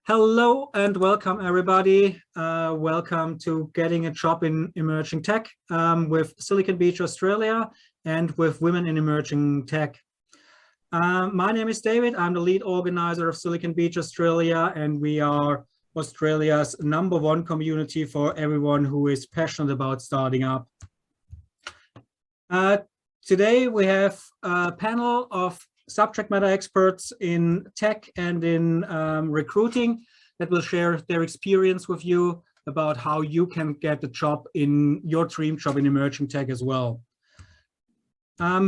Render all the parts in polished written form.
Hello and welcome everybody. Welcome to Getting a Job in Emerging Tech with Silicon Beach, Australia, and with Women in Emerging Tech. My name is David. I'm the lead organizer of Silicon Beach, Australia, and we are Australia's #1 community for everyone who is passionate about starting up. Today we have a panel of subject matter experts in tech and in recruiting that will share their experience with you about how you can get a job in your dream job in emerging tech as well.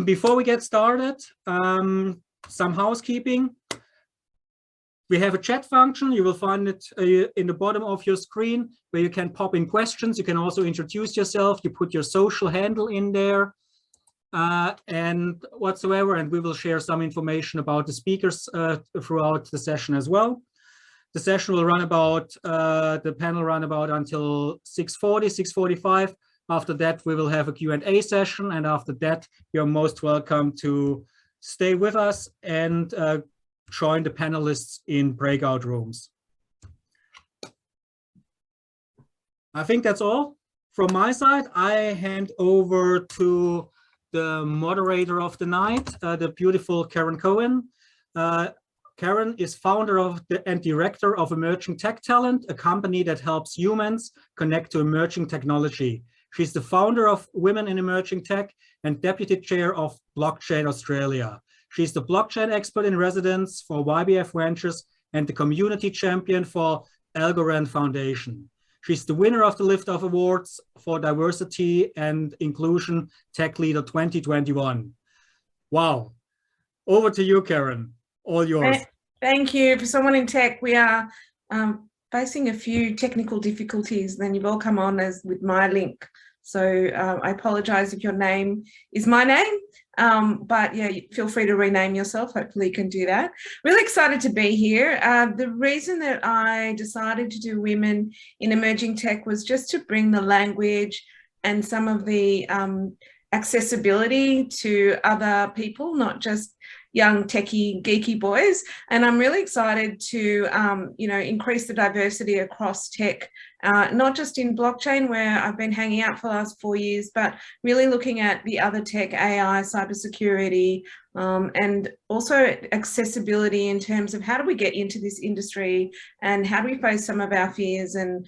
Before we get started, some housekeeping. We have a chat function. You will find it in the bottom of your screen where you can pop in questions. You can also introduce yourself. You put your social handle in there. And whatsoever, and we will share some information about the speakers throughout the session as well. The session will run about, the panel run about until 6:40, 6:45. After that, we will have a Q&A session, and after that, you're most welcome to stay with us and join the panelists in breakout rooms. I think that's all from my side. I hand over to the moderator of the night, the beautiful Karen Cohen. Karen is founder and director of Emerging Tech Talent, a company that helps humans connect to emerging technology. She's the founder of Women in Emerging Tech and deputy chair of Blockchain Australia. She's the blockchain expert in residence for YBF Ventures and the community champion for Algorand Foundation. She's the winner of the Liftoff Awards for Diversity and Inclusion Tech Leader 2021. Wow. Over to you, Karen. All yours. Thank you. For someone in tech, we are facing a few technical difficulties. Then you've all come on as with my link. So I apologize if your name is my name, but yeah, feel free to rename yourself. Hopefully you can do that. Really excited to be here. The reason that I decided to do Women in Emerging Tech was just to bring the language and some of the accessibility to other people, not just young techie geeky boys. And I'm really excited to increase the diversity across tech, not just in blockchain where I've been hanging out for the last 4 years, but really looking at the other tech, AI, cybersecurity, and also accessibility in terms of how do we get into this industry and how do we face some of our fears and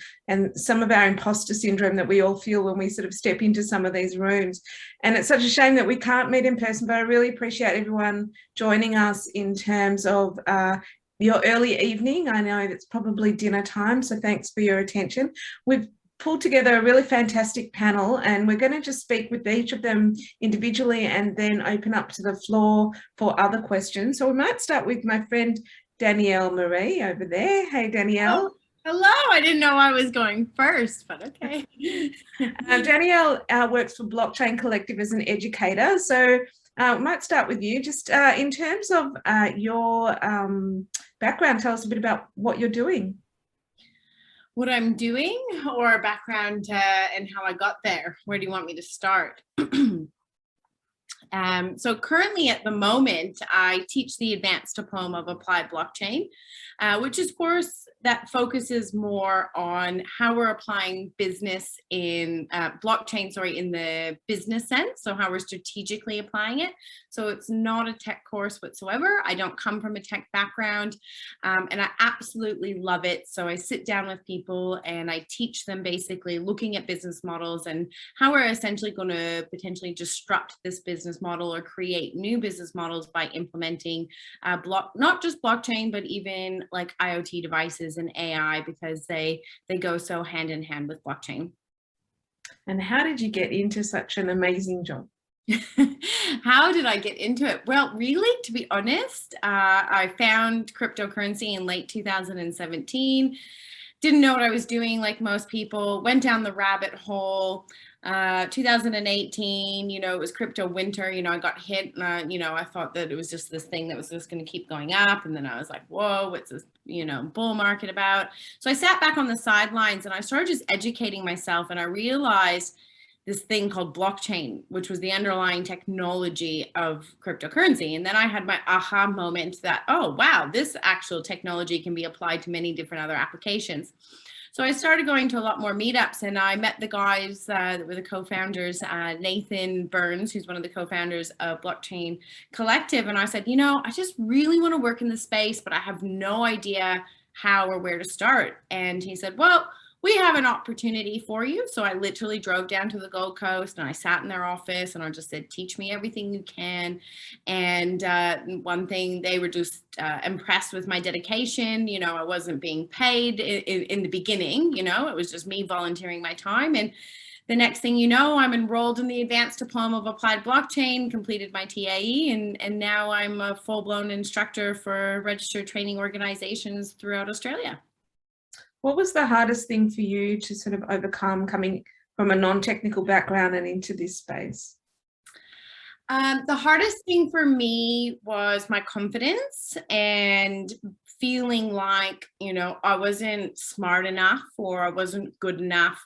some of our imposter syndrome that we all feel when we sort of step into some of these rooms. And it's such a shame that we can't meet in person, but I really appreciate everyone joining us in terms of your early evening. I know it's probably dinner time, so thanks for your attention. We've pulled together a really fantastic panel and we're going to just speak with each of them individually and then open up to the floor for other questions. So we might start with my friend Danielle Marie over there. Hey, Danielle. Oh, hello. I didn't know I was going first, but okay. Danielle works for Blockchain Collective as an educator. So we might start with you. Just in terms of your background, tell us a bit about what you're doing. What I'm doing or background and how I got there? Where do you want me to start? So currently at the moment, I teach the advanced diploma of applied blockchain, which is course that focuses more on how we're applying business in blockchain, in the business sense. So how we're strategically applying it. So it's not a tech course whatsoever. I don't come from a tech background and I absolutely love it. So I sit down with people and I teach them basically looking at business models and how we're essentially going to potentially disrupt this business model or create new business models by implementing not just blockchain, but even like IoT devices and AI, because they go so hand in hand with blockchain. And how did you get into such an amazing job? How did I get into it? Well, really, to be honest, I found cryptocurrency in late 2017. Didn't know what I was doing like most people, went down the rabbit hole. 2018, it was crypto winter, I got hit and, I thought that it was just this thing that was just going to keep going up. And then I was like, whoa, what's this, bull market about? So I sat back on the sidelines and I started just educating myself and I realized this thing called blockchain, which was the underlying technology of cryptocurrency. And then I had my aha moment that, oh, wow, this actual technology can be applied to many different other applications. So I started going to a lot more meetups, and I met the guys that were the co-founders, Nathan Burns, who's one of the co-founders of Blockchain Collective. And I said, you know, I just really want to work in this space, but I have no idea how or where to start. And he said, well, we have an opportunity for you. So I literally drove down to the Gold Coast and I sat in their office and I just said, teach me everything you can. And one thing, they were just impressed with my dedication. You know, I wasn't being paid in the beginning, you know, it was just me volunteering my time. And the next thing you know, I'm enrolled in the Advanced Diploma of Applied Blockchain, completed my TAE, and now I'm a full-blown instructor for registered training organizations throughout Australia. What was the hardest thing for you to sort of overcome coming from a non-technical background and into this space? The hardest thing for me was my confidence and feeling like, you know, I wasn't smart enough or I wasn't good enough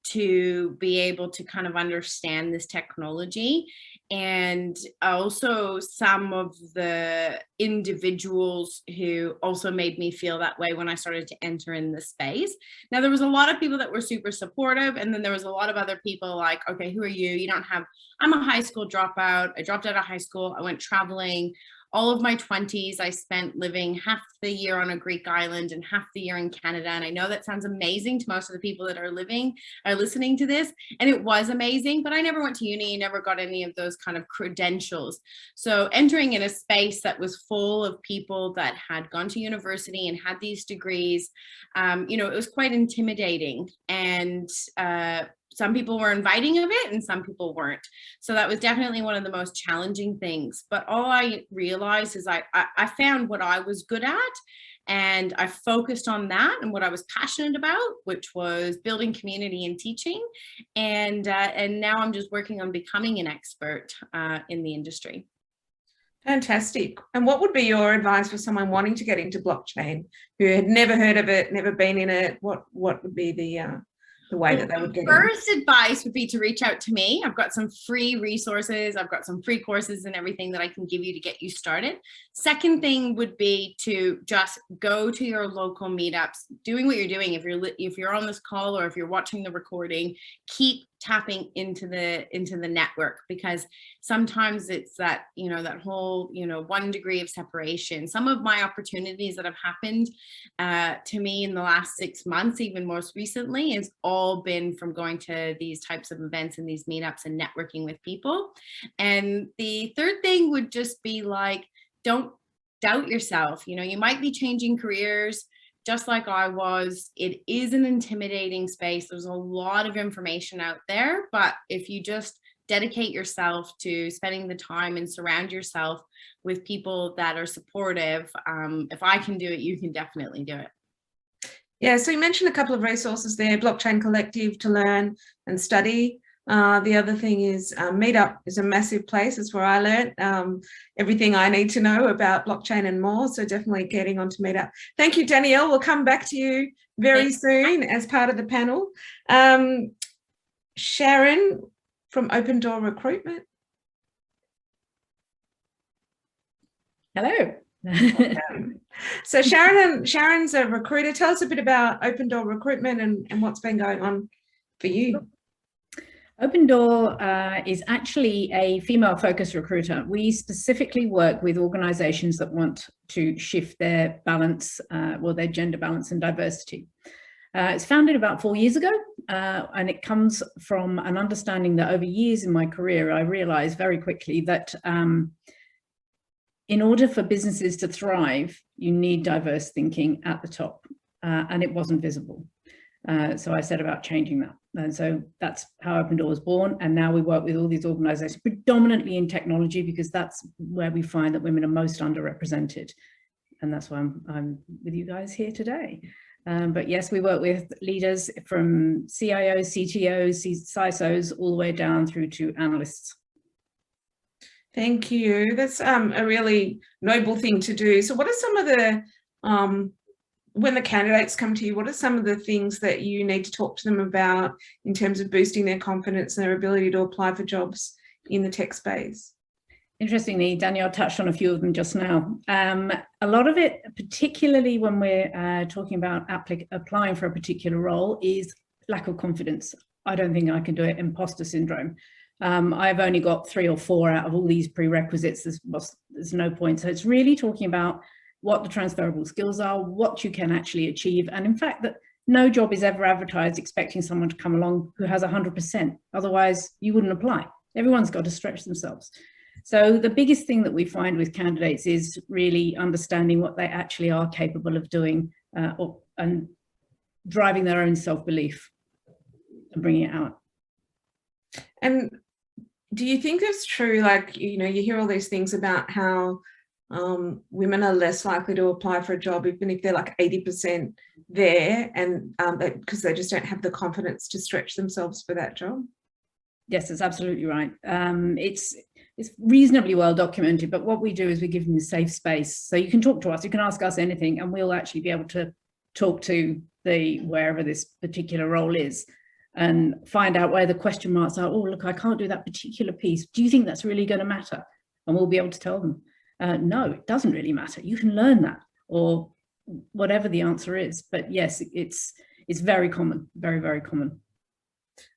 to be able to kind of understand this technology. And also some of the individuals who also made me feel that way when I started to enter in the space. Now, there was a lot of people that were super supportive. And then there was a lot of other people like, okay, who are you? You don't have, I'm a high school dropout. I dropped out of high school. I went traveling. All of my 20s, I spent living half the year on a Greek island and half the year in Canada. And I know that sounds amazing to most of the people that are listening to this. And it was amazing, but I never went to uni, never got any of those kind of credentials. So entering in a space that was full of people that had gone to university and had these degrees, you know, it was quite intimidating. And some people were inviting of it and some people weren't. So that was definitely one of the most challenging things. But all I realized is I found what I was good at and I focused on that and what I was passionate about, which was building community and teaching. And now I'm just working on becoming an expert in the industry. Fantastic. And what would be your advice for someone wanting to get into blockchain who had never heard of it, never been in it? What would be the way that they would get in? First advice would be to reach out to me. I've got some free resources. I've got some free courses and everything that I can give you to get you started. Second thing would be to just go to your local meetups, doing what you're doing. If you're on this call or if you're watching the recording, keep tapping into the network, because sometimes it's that, you know, that whole, you know, 1 degree of separation. Some of my opportunities that have happened to me in the last 6 months, even most recently, has all been from going to these types of events and these meetups and networking with people. And the third thing would just be like, don't doubt yourself. You know, you might be changing careers just like I was. It is an intimidating space. There's a lot of information out there, but if you just dedicate yourself to spending the time and surround yourself with people that are supportive, if I can do it, you can definitely do it. Yeah, so you mentioned a couple of resources there, Blockchain Collective to learn and study. The other thing is Meetup is a massive place. It's where I learned everything I need to know about blockchain and more. So definitely getting onto Meetup. Thank you, Danielle. We'll come back to you very soon as part of the panel. Sharon from Open Door Recruitment. Hello. So Sharon's a recruiter. Tell us a bit about Open Door Recruitment and what's been going on for you. Open Door is actually a female-focused recruiter. We specifically work with organizations that want to shift their balance, their gender balance and diversity. It's founded about 4 years ago, and it comes from an understanding that over years in my career, I realized very quickly that in order for businesses to thrive, you need diverse thinking at the top, and it wasn't visible. So I set about changing that. And so that's how Open Door was born. And now we work with all these organizations, predominantly in technology, because that's where we find that women are most underrepresented. And that's why I'm with you guys here today. But yes, we work with leaders from CIOs, CTOs, CISOs, all the way down through to analysts. Thank you. That's a really noble thing to do. So what are some of the when the candidates come to you, what are some of the things that you need to talk to them about in terms of boosting their confidence and their ability to apply for jobs in the tech space? Interestingly, Danielle touched on a few of them just now. A lot of it, particularly when we're talking about applying for a particular role, is lack of confidence. I don't think I can do it, imposter syndrome. I've only got 3 or 4 out of all these prerequisites. There's no point. So it's really talking about what the transferable skills are, what you can actually achieve. And in fact, that no job is ever advertised expecting someone to come along who has 100%. Otherwise, you wouldn't apply. Everyone's got to stretch themselves. So the biggest thing that we find with candidates is really understanding what they actually are capable of doing and driving their own self-belief and bringing it out. And do you think it's true, like, you know, you hear all these things about how women are less likely to apply for a job even if they're like 80% there, and because they just don't have the confidence to stretch themselves for that job? Yes, that's absolutely right. It's reasonably well documented, but what we do is we give them a safe space. So you can talk to us, you can ask us anything, and we'll actually be able to talk to wherever this particular role is and find out where the question marks are. Oh, look, I can't do that particular piece. Do you think that's really going to matter? And we'll be able to tell them, no, it doesn't really matter. You can learn that, or whatever the answer is. But yes, it's very common, very, very common.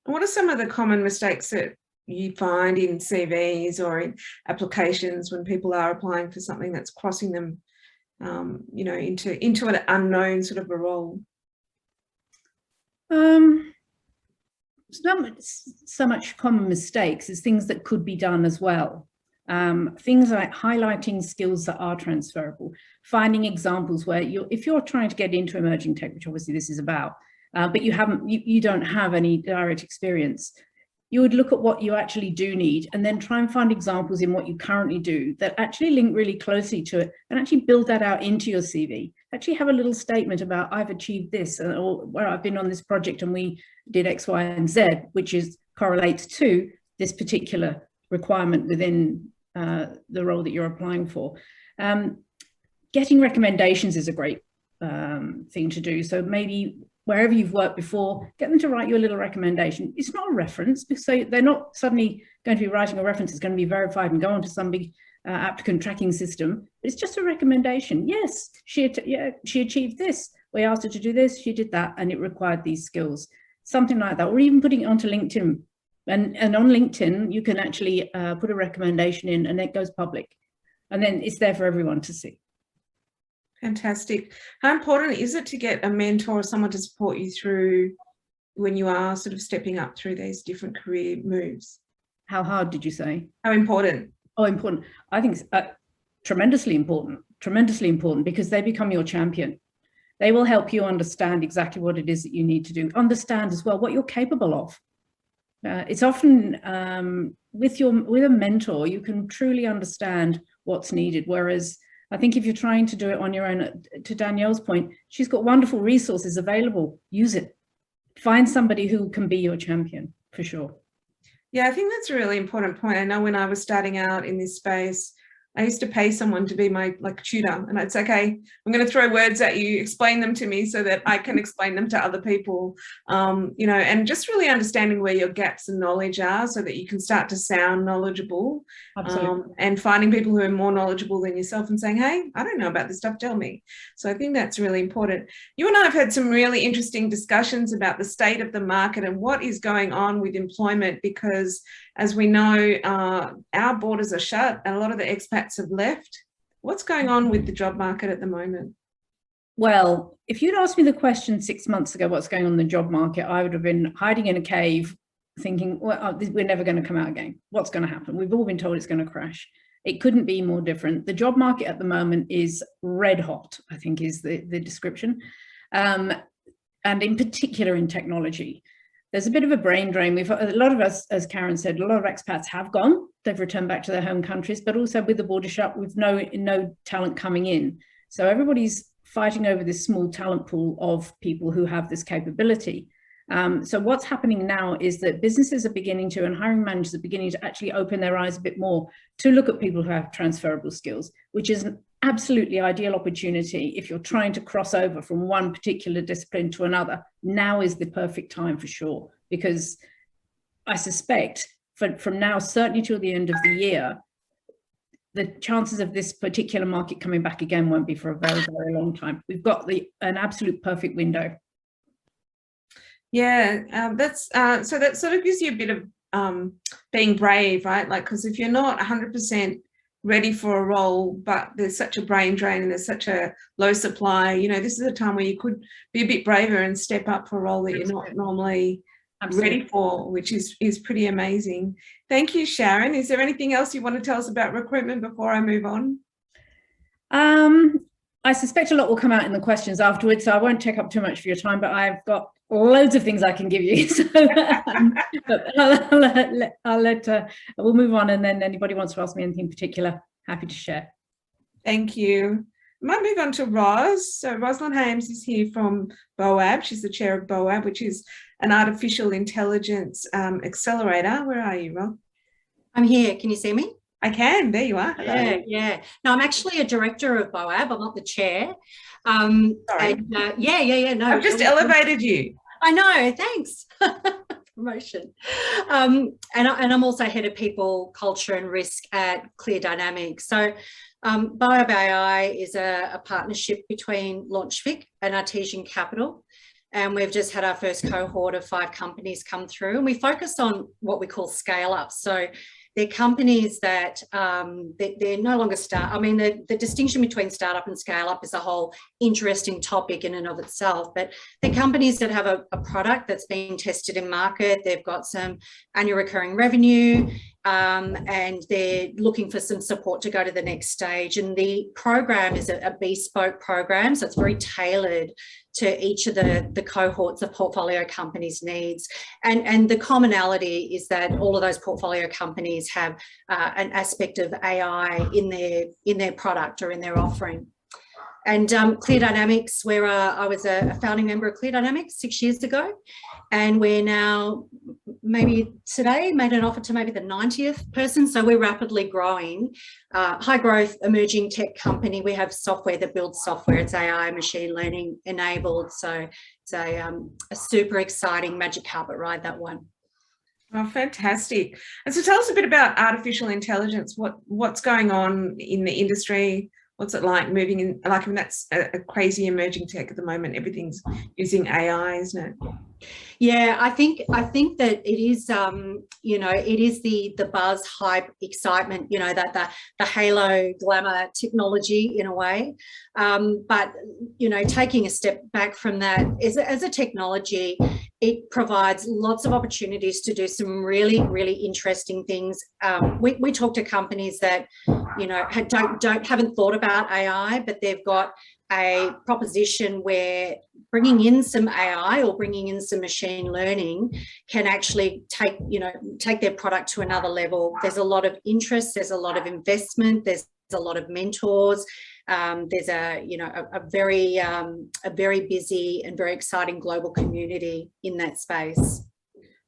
What are some of the common mistakes that you find in CVs or in applications when people are applying for something that's crossing them, you know, into an unknown sort of a role? It's not so much common mistakes as things that could be done as well. Things like highlighting skills that are transferable, finding examples where if you're trying to get into emerging tech, which obviously this is about, but you don't have any direct experience, you would look at what you actually do need and then try and find examples in what you currently do that actually link really closely to it, and actually build that out into your CV. Actually have a little statement about I've achieved this, or where I've been on this project and we did X, Y, and Z, which correlates to this particular requirement within the role that you're applying for. Getting recommendations is a great thing to do. So maybe wherever you've worked before, get them to write you a little recommendation. It's not a reference, because they're not suddenly going to be writing a reference. It's going to be verified and go onto some big applicant tracking system. But it's just a recommendation. Yes, she achieved this. We asked her to do this. She did that, and it required these skills. Something like that, or even putting it onto LinkedIn. And on LinkedIn, you can actually put a recommendation in, and it goes public. And then it's there for everyone to see. Fantastic. How important is it to get a mentor or someone to support you through when you are sort of stepping up through these different career moves? How hard did you say? How important? Oh, important. I think it's tremendously important, because they become your champion. They will help you understand exactly what it is that you need to do. Understand as well what you're capable of. It's often with a mentor, you can truly understand what's needed. Whereas I think if you're trying to do it on your own, to Danielle's point, she's got wonderful resources available. Use it. Find somebody who can be your champion, for sure. Yeah, I think that's a really important point. I know when I was starting out in this space, I used to pay someone to be my tutor, and I'd say, okay, I'm going to throw words at you, explain them to me so that I can explain them to other people, you know, and just really understanding where your gaps in knowledge are so that you can start to sound knowledgeable. Absolutely. And finding people who are more knowledgeable than yourself and saying, hey, I don't know about this stuff, tell me. So I think that's really important. You and I have had some really interesting discussions about the state of the market and what is going on with employment, because as we know, our borders are shut and a lot of the expats have left. What's going on with the job market at the moment? Well, if you'd asked me the question 6 months ago, what's going on in the job market, I would have been hiding in a cave thinking, well, we're never going to come out again. What's going to happen? We've all been told it's going to crash. It couldn't be more different. The job market at the moment is red hot, I think is the description. And in particular in technology. There's a bit of a brain drain. A lot of us, as Karen said, a lot of expats have gone. They've returned back to their home countries, but also with the border shut, with no talent coming in. So everybody's fighting over this small talent pool of people who have this capability. So what's happening now is that businesses are beginning to, and hiring managers are beginning to actually open their eyes a bit more to look at people who have transferable skills, which is absolutely ideal opportunity if you're trying to cross over from one particular discipline to another. Now is the perfect time for sure, because I suspect from now, certainly till the end of the year, the chances of this particular market coming back again won't be for a very, very long time. We've got an absolute perfect window. Yeah, so that sort of gives you a bit of being brave, right? Like, because if you're not 100% ready for a role, but there's such a brain drain and there's such a low supply, you know, this is a time where you could be a bit braver and step up for a role that you're not normally ready for, which is pretty amazing. Thank you, Sharon. Is there anything else you want to tell us about recruitment before I move on? I suspect a lot will come out in the questions afterwards, so I won't take up too much of your time, but I've got loads of things I can give you. So we'll move on, and then anybody wants to ask me anything particular, happy to share. Thank you. I might move on to Ros. So Roslyn Hames is here from Boab. She's the chair of Boab, which is an artificial intelligence accelerator. Where are you, Ros? I'm here. Can you see me? I can. There you are. Hello. Yeah. No, I'm actually a director of Boab. I'm not the chair. Sorry. And, yeah. No, I've just elevated you. I know. Thanks. Promotion. And I'm also head of people, culture, and risk at Clear Dynamics. So Boab AI is a partnership between LaunchVic and Artesian Capital. And we've just had our first cohort of 5 companies come through, and we focus on what we call scale up. So they're companies that they're no longer I mean, the distinction between startup and scale up is a whole interesting topic in and of itself, but they're companies that have a product that's being tested in market. They've got some annual recurring revenue, and they're looking for some support to go to the next stage. And the program is a bespoke program, so it's very tailored to each of the cohorts of portfolio companies' needs. And the commonality is that all of those portfolio companies have an aspect of AI in their product or in their offering. And Clear Dynamics, where I was a founding member of Clear Dynamics 6 years ago, and we're now maybe today made an offer to maybe the 90th person. So we're rapidly growing, high growth emerging tech company. We have software that builds software. It's AI, machine learning enabled. So it's a super exciting magic carpet ride, that one. Oh, fantastic. And so tell us a bit about artificial intelligence. What's going on in the industry? What's it like moving in? Like, I mean, that's a crazy emerging tech at the moment. Everything's using AI, isn't it? Yeah, I think that it is, you know, it is the buzz, hype, excitement, you know, that the halo glamour technology in a way. But, you know, taking a step back from that, as a technology, it provides lots of opportunities to do some really, really interesting things. We talk to companies that, you know, haven't thought about AI, but they've got a proposition where bringing in some AI or bringing in some machine learning can actually take their product to another level. There's a lot of interest, there's a lot of investment, there's a lot of mentors. There's a very busy and very exciting global community in that space.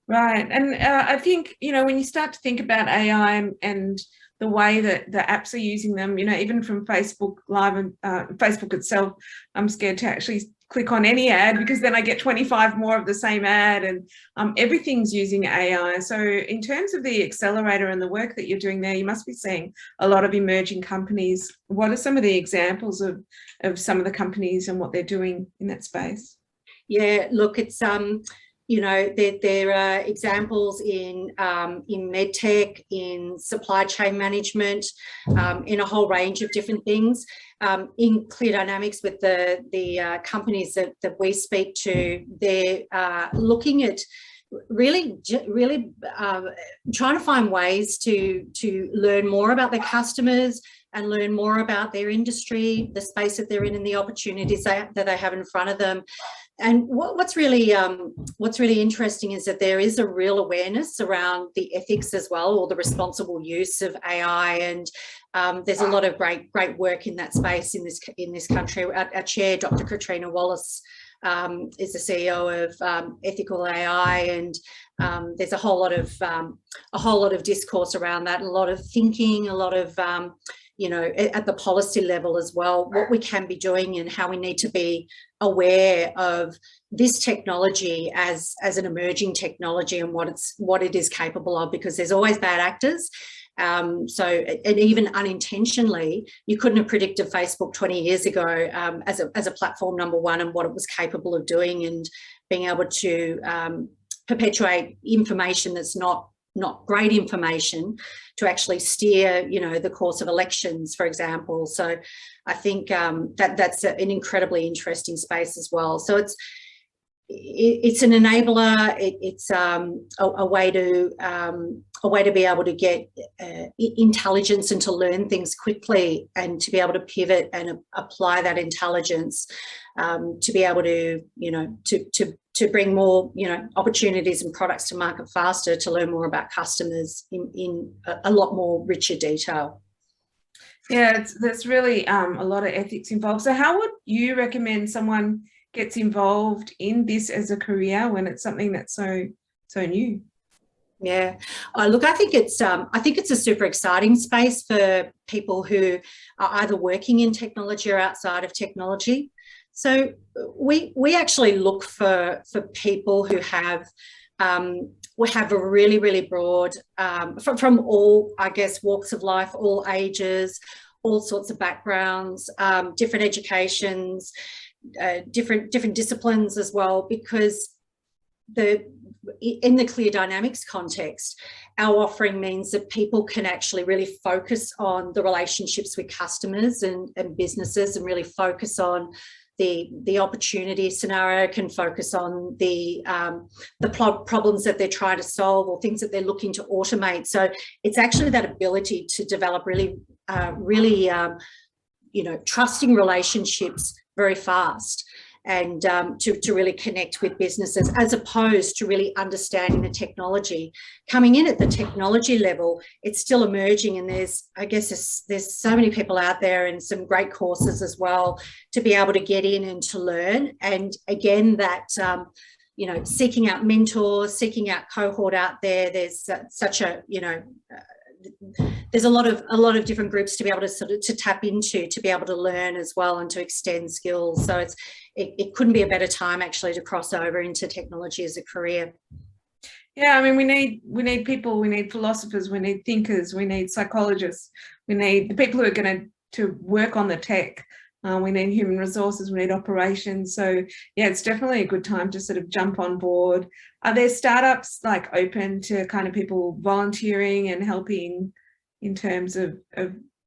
Right, and I think, you know, when you start to think about AI and the way that the apps are using them, you know, even from Facebook Live and Facebook itself, I'm scared to actually click on any ad because then I get 25 more of the same ad, and everything's using AI. So in terms of the accelerator and the work that you're doing there, you must be seeing a lot of emerging companies. What are some of the examples of some of the companies and what they're doing in that space? Yeah, look, it's you know, there are examples in medtech, in supply chain management, in a whole range of different things. In Clear Dynamics, with the companies that we speak to, they're looking at really trying to find ways to learn more about their customers and learn more about their industry, the space that they're in, and the opportunities that they have in front of them. And what's really interesting is that there is a real awareness around the ethics as well, or the responsible use of AI, and there's a lot of great work in that space in this country. Our chair, Dr. Katrina Wallace, is the CEO of Ethical AI, and there's a whole lot of discourse around that, and a lot of thinking, a lot of you know, at the policy level as well, what we can be doing and how we need to be aware of this technology as an emerging technology and what it is capable of, because there's always bad actors. So, and even unintentionally, you couldn't have predicted Facebook 20 years ago as a platform, number one, and what it was capable of doing, and being able to perpetuate information that's not great information to actually steer, you know, the course of elections, for example. So I think that's an incredibly interesting space as well. So it's an enabler. It's a way to be able to get intelligence and to learn things quickly, and to be able to pivot and apply that intelligence to be able to, you know, to bring more, you know, opportunities and products to market faster, to learn more about customers in a lot more richer detail. Yeah, there's really a lot of ethics involved. So how would you recommend someone gets involved in this as a career when it's something that's so new? Yeah, look, I think it's a super exciting space for people who are either working in technology or outside of technology. So we actually look for people who have a really, really broad, from all, I guess, walks of life, all ages, all sorts of backgrounds, different educations, different disciplines as well, because in the Clear Dynamics context, our offering means that people can actually really focus on the relationships with customers and businesses, and really focus on the opportunity scenario, can focus on the problems that they're trying to solve, or things that they're looking to automate. So it's actually that ability to develop really you know, trusting relationships very fast, and to really connect with businesses, as opposed to really understanding the technology. Coming in at the technology level, it's still emerging, and there's so many people out there, and some great courses as well, to be able to get in and to learn. And again, that you know, seeking out mentors, seeking out cohort out there. There's such a, you know, there's a lot of different groups to be able to sort of to tap into, to be able to learn as well, and to extend skills. So it couldn't be a better time actually to cross over into technology as a career. Yeah, I mean, we need people, we need philosophers, we need thinkers, we need psychologists, we need the people who are going to work on the tech. We need human resources, we need operations. So yeah, it's definitely a good time to sort of jump on board. Are there startups like open to kind of people volunteering and helping in terms of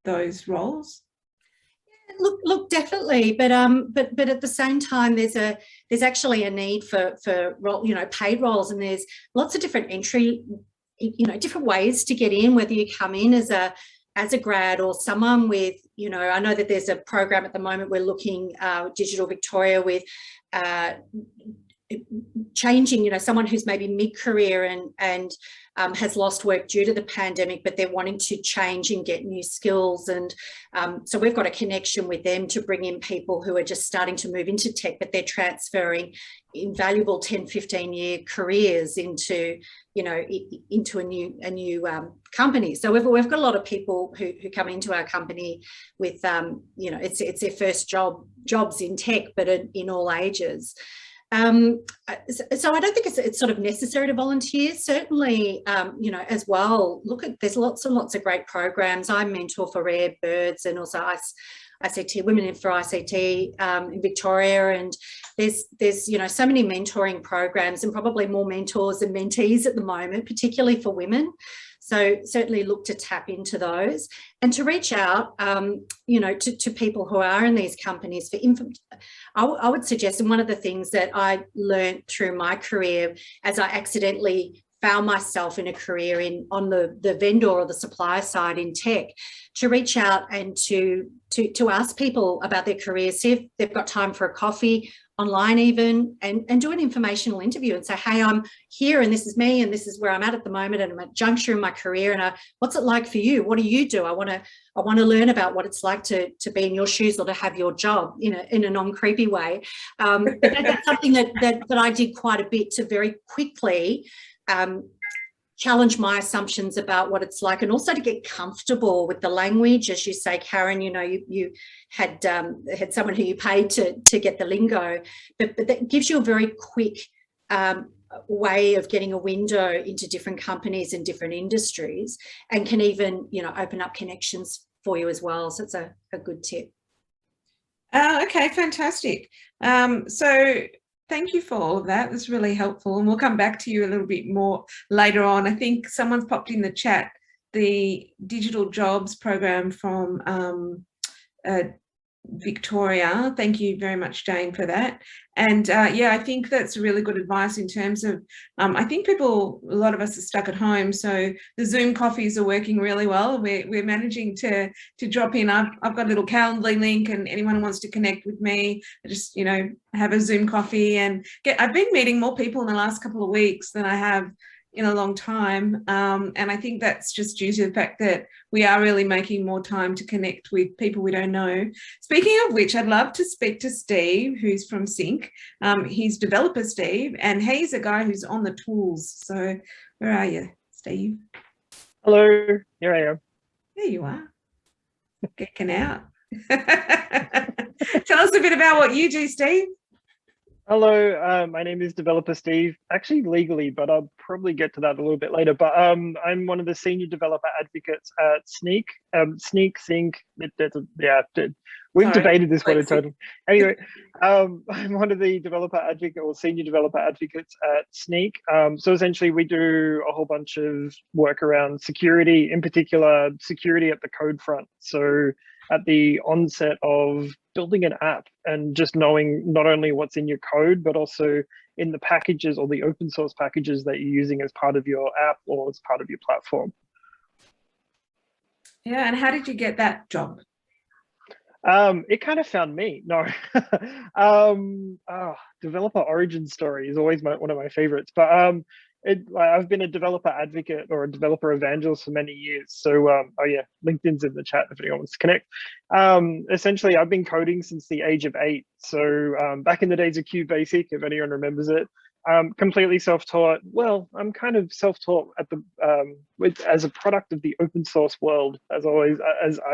those roles? Look, definitely, but at the same time, there's actually a need for you know, paid roles, and there's lots of different entry, you know, different ways to get in, whether you come in as a grad or someone with, you know, I know that there's a program at the moment we're looking, Digital Victoria, with changing, you know, someone who's maybe mid-career and has lost work due to the pandemic, but they're wanting to change and get new skills. And so we've got a connection with them to bring in people who are just starting to move into tech, but they're transferring invaluable 10, 15-year careers into, you know, into a new company. So we've got a lot of people who come into our company with, you know, it's their first jobs in tech, but in all ages. So I don't think it's sort of necessary to volunteer. Certainly, you know, as well, there's lots and lots of great programs. I mentor for Rare Birds, and also ICT, Women for ICT in Victoria, and there's you know, so many mentoring programs, and probably more mentors and mentees at the moment, particularly for women. So certainly look to tap into those, and to reach out, you know, to people who are in these companies for info. I would suggest, and one of the things that I learned through my career, as I accidentally found myself in a career on the vendor or the supplier side in tech, to reach out and to ask people about their careers, see if they've got time for a coffee, online even, and do an informational interview and say, hey, I'm here and this is me and this is where I'm at the moment, and I'm at a juncture in my career, and what's it like for you? What do you do? I want to learn about what it's like to be in your shoes, or to have your job in a non-creepy way. But that's something that I did quite a bit, to very quickly challenge my assumptions about what it's like, and also to get comfortable with the language. As you say, Karen, you know, you had someone who you paid to get the lingo, but that gives you a very quick way of getting a window into different companies and different industries, and can even, you know, open up connections for you as well. So it's a good tip. Okay, fantastic. So thank you for all of that. That's really helpful. And we'll come back to you a little bit more later on. I think someone's popped in the chat the digital jobs program from Victoria. Thank you very much, Jane, for that. And yeah, I think that's really good advice in terms of, I think a lot of us are stuck at home, so the Zoom coffees are working really well. We're managing to drop in. I've got a little Calendly link, and anyone who wants to connect with me, just, you know, have a Zoom coffee and I've been meeting more people in the last couple of weeks than I have in a long time, and I think that's just due to the fact that we are really making more time to connect with people we don't know. Speaking of which, I'd love to speak to Steve, who's from Snyk. He's developer Steve, and he's a guy who's on the tools. So where are you, Steve? Hello, here I am. There you are, geeking out. Tell us a bit about what you do, Steve. Hello, my name is Developer Steve, actually legally, but I'll probably get to that a little bit later. But I'm one of the senior developer advocates at Snyk. Snyk, we've debated this one in total. Anyway, I'm one of the developer advocate or senior developer advocates at Snyk. So essentially we do a whole bunch of work around security, in particular security at the code front. So at the onset of building an app and just knowing not only what's in your code, but also in the packages or the open source packages that you're using as part of your app or as part of your platform. Yeah, and how did you get that job? It kind of found me. No, developer origin story is always one of my favorites. But I've been a developer advocate or a developer evangelist for many years. So, oh yeah, LinkedIn's in the chat if anyone wants to connect. Essentially, I've been coding since the age of 8. So back in the days of QBasic, if anyone remembers it, completely self-taught. Well, I'm kind of self-taught at the as a product of the open source world, as I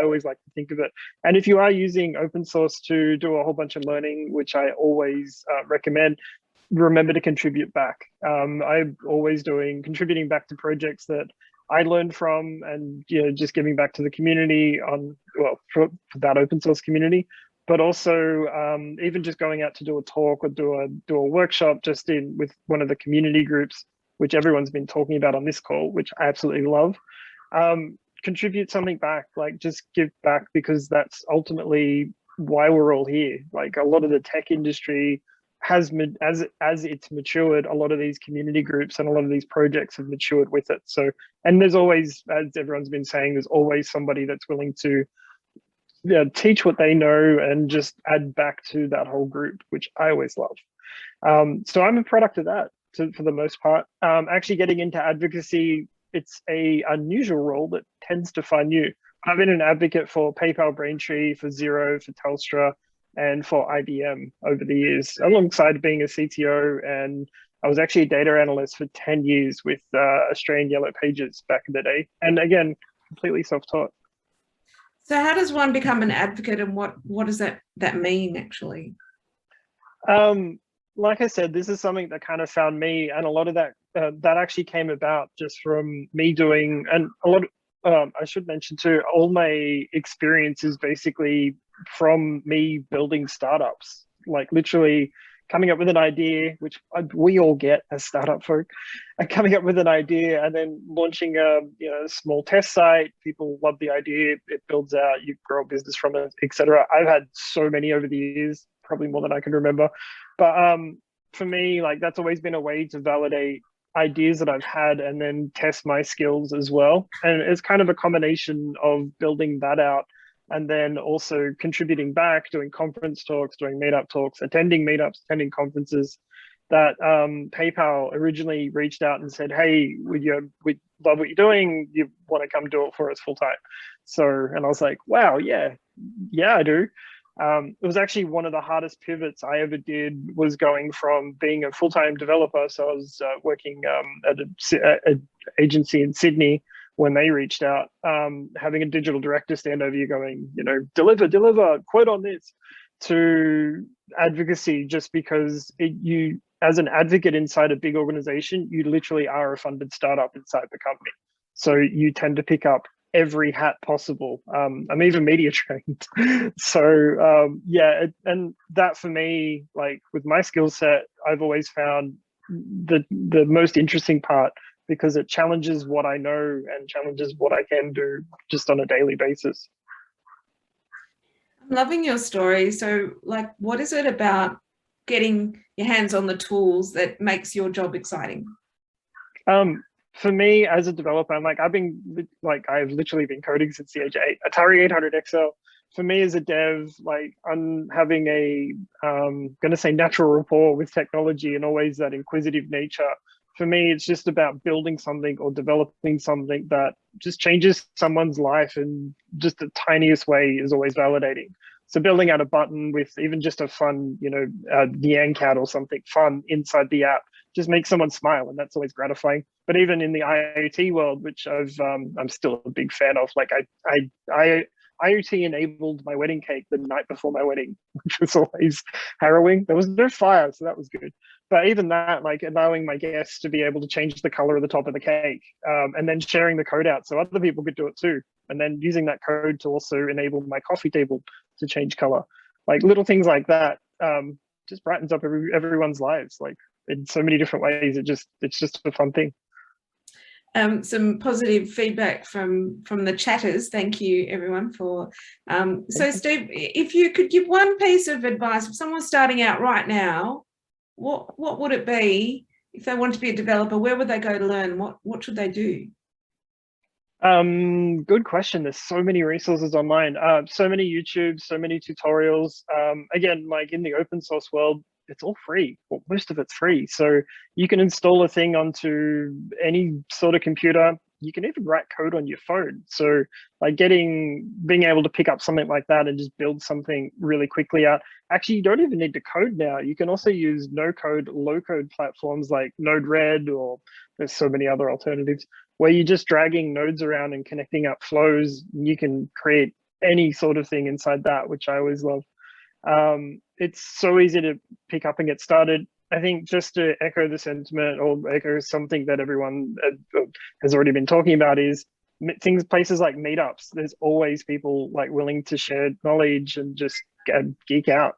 always like to think of it. And if you are using open source to do a whole bunch of learning, which I always recommend, remember to contribute back. I'm always contributing back to projects that I learned from, and just giving back to the community for that open source community. But also even just going out to do a talk or do a workshop just with one of the community groups, which everyone's been talking about on this call, which I absolutely love. Contribute something back, like just give back, because that's ultimately why we're all here. Like a lot of the tech industry has, as it's matured, a lot of these community groups and a lot of these projects have matured with it. So, and there's always, as everyone's been saying, there's always somebody that's willing to teach what they know and just add back to that whole group, which I always love. So I'm a product of that for the most part. Actually getting into advocacy, it's a unusual role that tends to find you. I've been an advocate for PayPal, Braintree, for Xero, for Telstra, and for IBM over the years, alongside being a CTO. And I was actually a data analyst for 10 years with Australian Yellow Pages back in the day. And again, completely self-taught. So how does one become an advocate, and what does that mean actually? Like I said, this is something that kind of found me, and a lot of that actually came about just from me doing, and a lot of, I should mention too, all my experience is basically from me building startups, like literally coming up with an idea, which we all get as startup folk, and coming up with an idea and then launching a small test site. People love the idea, it builds out, you grow a business from it, etc. I've had so many over the years, probably more than I can remember. But for me, like that's always been a way to validate ideas that I've had and then test my skills as well. And it's kind of a combination of building that out and then also contributing back, doing conference talks, doing meetup talks, attending meetups, attending conferences, that PayPal originally reached out and said, hey, we love what you're doing. You want to come do it for us full time? So, and I was like, wow, yeah, I do. It was actually one of the hardest pivots I ever did, was going from being a full-time developer. So I was working at agency in Sydney, when they reached out, having a digital director stand over you going, you know, deliver, quote on this, to advocacy, just because you, as an advocate inside a big organization, you literally are a funded startup inside the company. So you tend to pick up every hat possible. I'm even media trained. So yeah, and that for me, like with my skill set, I've always found the most interesting part, because it challenges what I know and challenges what I can do just on a daily basis. I'm loving your story. So like, what is it about getting your hands on the tools that makes your job exciting? For me as a developer, I've literally been coding since the age of 8. Atari 800 XL. For me as a dev, like I'm having a, gonna say natural rapport with technology and always that inquisitive nature. For me, it's just about building something or developing something that just changes someone's life in just the tiniest way is always validating. So building out a button with even just a fun, you know, Nyan cat or something fun inside the app just makes someone smile, and that's always gratifying. But even in the IoT world, which I'm still a big fan of, like I IoT enabled my wedding cake the night before my wedding, which was always harrowing. There was no fire, so that was good. But even that, like allowing my guests to be able to change the color of the top of the cake, and then sharing the code out so other people could do it too. And then using that code to also enable my coffee table to change color. Like little things like that just brightens up everyone's lives, like in so many different ways. It's just a fun thing. Some positive feedback from the chatters. Thank you everyone for so Steve, if you could give one piece of advice for someone starting out right now, what would it be if they want to be a developer? Where would they go to learn? What should they do? Good question. There's so many resources online, so many YouTube, so many tutorials. Again, like in the open source world, it's all free. Well, most of it's free. So you can install a thing onto any sort of computer. You can even write code on your phone. So like being able to pick up something like that and just build something really quickly out. Actually, you don't even need to code now. You can also use no code, low code platforms like Node-RED, or there's so many other alternatives where you're just dragging nodes around and connecting up flows. You can create any sort of thing inside that, which I always love. It's so easy to pick up and get started. I think just to echo the sentiment, or echo something that everyone has already been talking about, is places like meetups. There's always people like willing to share knowledge and just geek out.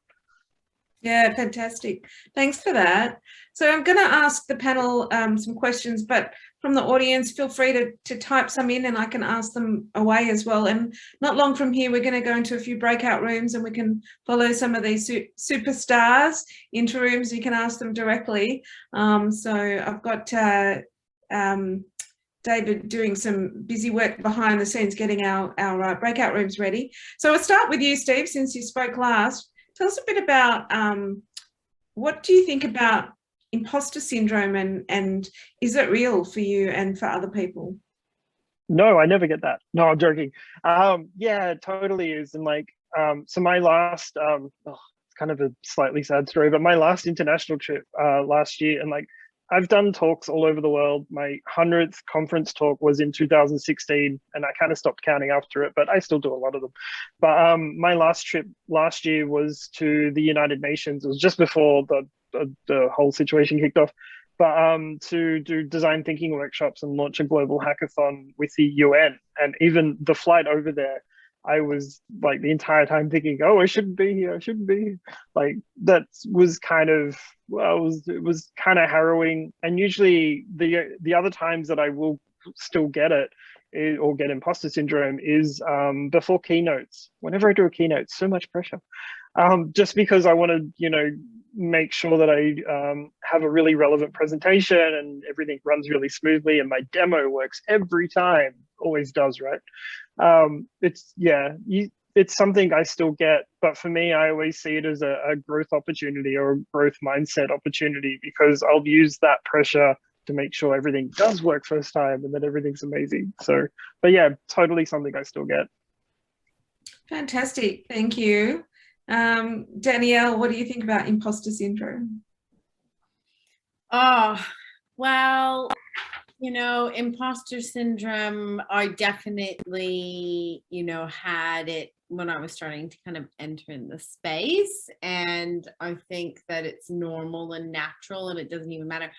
Yeah, fantastic. Thanks for that. So I'm going to ask the panel some questions, but from the audience, feel free to type some in and I can ask them away as well. And not long from here, we're going to go into a few breakout rooms and we can follow some of these superstars into rooms. You can ask them directly. So I've got David doing some busy work behind the scenes, getting our breakout rooms ready. So I'll start with you, Steve, since you spoke last. Tell us a bit about what do you think about imposter syndrome, and is it real for you and for other people? No, I never get that. No, I'm joking. Yeah, it totally is. And like, so my last, it's kind of a slightly sad story, but my last international trip last year, and like, I've done talks all over the world. My 100th conference talk was in 2016, and I kind of stopped counting after it, but I still do a lot of them. But my last trip last year was to the United Nations. It was just before the whole situation kicked off, but to do design thinking workshops and launch a global hackathon with the UN. And even the flight over there, I was like the entire time thinking, oh, I shouldn't be here. I shouldn't be here. Like that was kind of, well, it was kind of harrowing. And usually the other times that I will still get it, or get imposter syndrome, is before keynotes. Whenever I do a keynote, so much pressure. Just because I want to, you know, make sure that I have a really relevant presentation and everything runs really smoothly and my demo works every time. Always does, right? It's something I still get, but for me, I always see it as a growth opportunity or a growth mindset opportunity, because I'll use that pressure to make sure everything does work first time and that everything's amazing. So, but yeah, totally something I still get. Fantastic, thank you. Danielle, what do you think about imposter syndrome? Oh, well, You know, imposter syndrome, I definitely, you know, had it when I was starting to kind of enter in the space. And I think that it's normal and natural, and it doesn't even matter.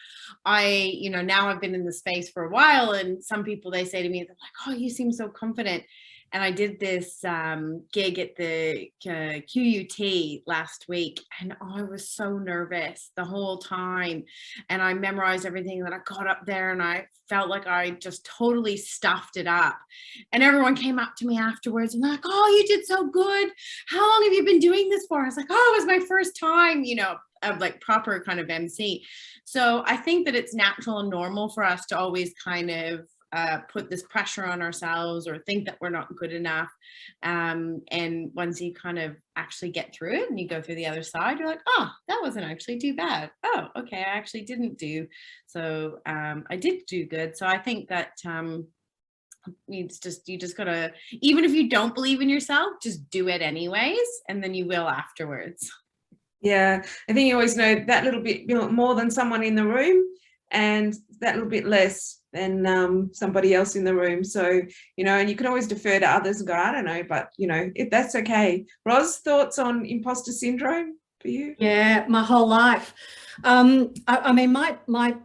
You know, now I've been in the space for a while, and some people, they say to me, they're like, oh, you seem so confident. And I did this gig at the QUT last week, and I was so nervous the whole time. And I memorized everything, and then I got up there and I felt like I just totally stuffed it up. And everyone came up to me afterwards and they're like, oh, you did so good. How long have you been doing this for? I was like, oh, it was my first time, you know, of like proper kind of MC. So I think that it's natural and normal for us to always kind of put this pressure on ourselves or think that we're not good enough. And once you kind of actually get through it and you go through the other side, you're like, oh, that wasn't actually too bad. Oh, okay, I actually didn't do. So I did do good. So I think that you just gotta, even if you don't believe in yourself, just do it anyways, and then you will afterwards. Yeah, I think you always know that little bit more than someone in the room, and that little bit less than somebody else in the room. So, you know, and you can always defer to others and go, I don't know, but, you know, that's okay. Ros, thoughts on imposter syndrome for you? Yeah, my whole life. I mean, my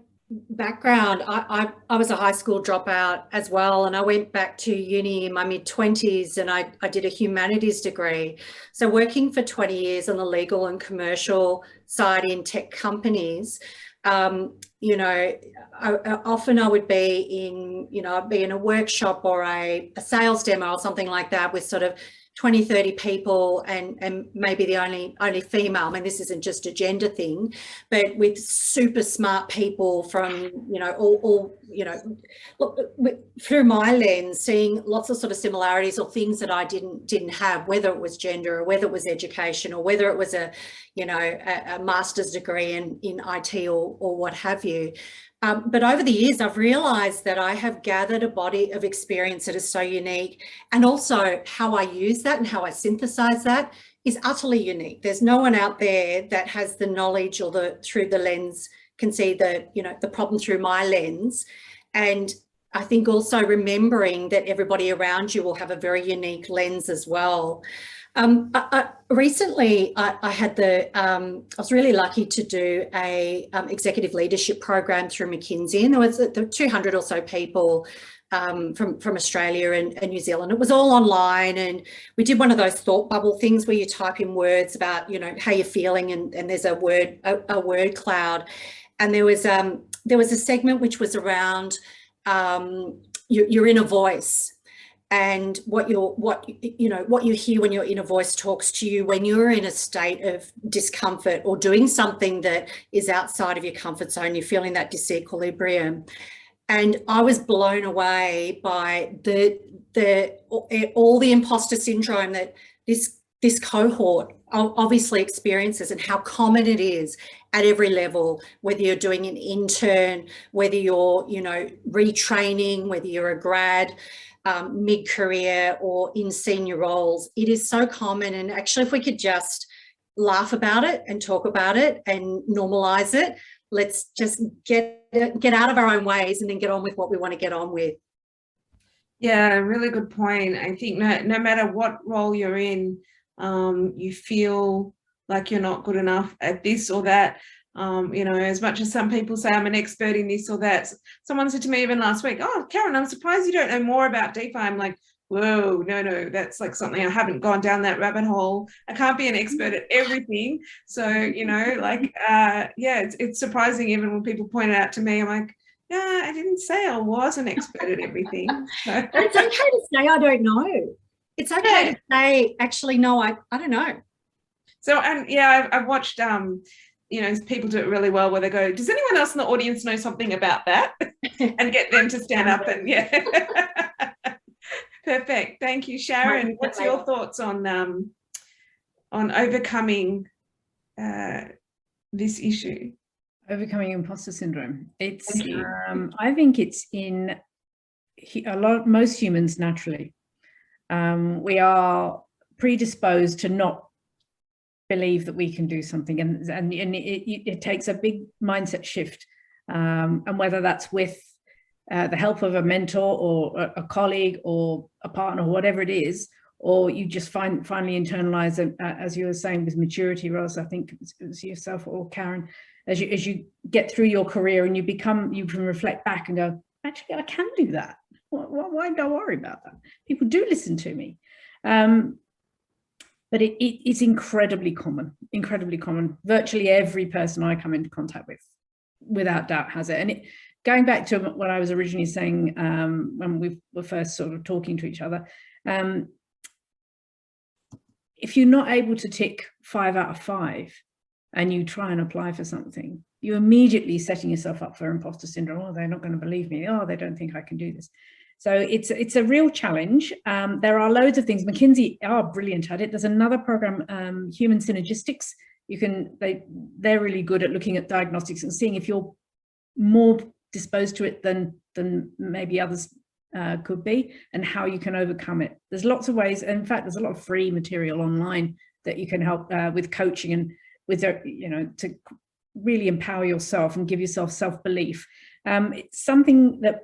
background, I was a high school dropout as well, and I went back to uni in my mid-20s, and I did a humanities degree. So working for 20 years on the legal and commercial side in tech companies, you know, often I would be in, you know, I'd be in a workshop or a sales demo or something like that with sort of 20, 30 people and maybe the only female. I mean, this isn't just a gender thing, but with super smart people from, you know, all you know, look, through my lens, seeing lots of sort of similarities or things that I didn't have, whether it was gender or whether it was education or whether it was a, you know, a master's degree in IT or what have you. But over the years, I've realised that I have gathered a body of experience that is so unique, and also how I use that and how I synthesize that is utterly unique. There's no one out there that has the knowledge or through the lens can see the, you know, the problem through my lens. And I think also remembering that everybody around you will have a very unique lens as well. Recently, I had I was really lucky to do a executive leadership program through McKinsey, and there was 200 or so people from Australia and New Zealand. It was all online, and we did one of those thought bubble things where you type in words about, you know, how you're feeling, and there's a word cloud. And there was a segment which was around your inner voice. And what you hear when your inner voice talks to you when you're in a state of discomfort or doing something that is outside of your comfort zone, you're feeling that disequilibrium. And I was blown away by all the imposter syndrome that this cohort obviously experiences, and how common it is at every level, whether you're doing an intern, whether you're, you know, retraining, whether you're a grad, mid-career or in senior roles. It is so common, and actually if we could just laugh about it and talk about it and normalize it, let's just get out of our own ways and then get on with what we want to get on with. Yeah, really good point. I think no matter what role you're in, you feel like you're not good enough at this or that. You know, as much as some people say I'm an expert in this or that, someone said to me even last week, oh, Karen, I'm surprised you don't know more about DeFi. I'm like, whoa, no, that's like something I haven't gone down that rabbit hole. I can't be an expert at everything. So, you know, like, yeah, it's surprising even when people point it out to me. I'm like, yeah, I didn't say I was an expert at everything. So. It's okay to say I don't know. It's okay to say, actually, no, I don't know. So, and yeah, I've watched, you know, people do it really well where they go, does anyone else in the audience know something about that? And get them to stand up and, yeah. Perfect. Thank you, Sharon. What's your thoughts on overcoming this issue? Overcoming imposter syndrome. It's, I think it's in most humans naturally. We are predisposed to not believe that we can do something, and it takes a big mindset shift, and whether that's with the help of a mentor or a colleague or a partner, whatever it is, or you just finally internalize it, as you were saying with maturity, Ros, I think it was yourself or Karen, as you get through your career and you can reflect back and go, actually, I can do that. Why do I worry about that? People do listen to me. But it's incredibly common. Virtually every person I come into contact with, without doubt, has it. And going back to what I was originally saying when we were first sort of talking to each other, if you're not able to tick 5 out of 5 and you try and apply for something, you're immediately setting yourself up for imposter syndrome. Oh, they're not going to believe me. Oh, they don't think I can do this. So it's a real challenge. There are loads of things. McKinsey are brilliant at it. There's another program, Human Synergistics. They're really good at looking at diagnostics and seeing if you're more disposed to it than maybe others could be, and how you can overcome it. There's lots of ways. In fact, there's a lot of free material online that you can help with coaching and with to really empower yourself and give yourself self-belief. It's something that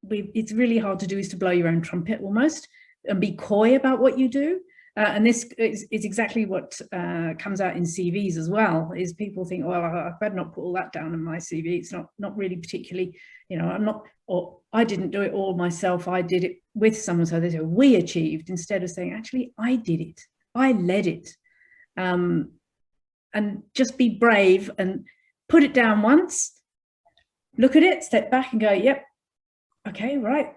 it's really hard to do, is to blow your own trumpet almost and be coy about what you do. And this is exactly what comes out in CVs as well, is people think, well, I better not put all that down in my CV. It's not really particularly, I'm not, or I didn't do it all myself. I did it with someone. So they say, we achieved, instead of saying, actually, I did it. I led it. And just be brave and put it down once, look at it, step back and go, yep, okay, right.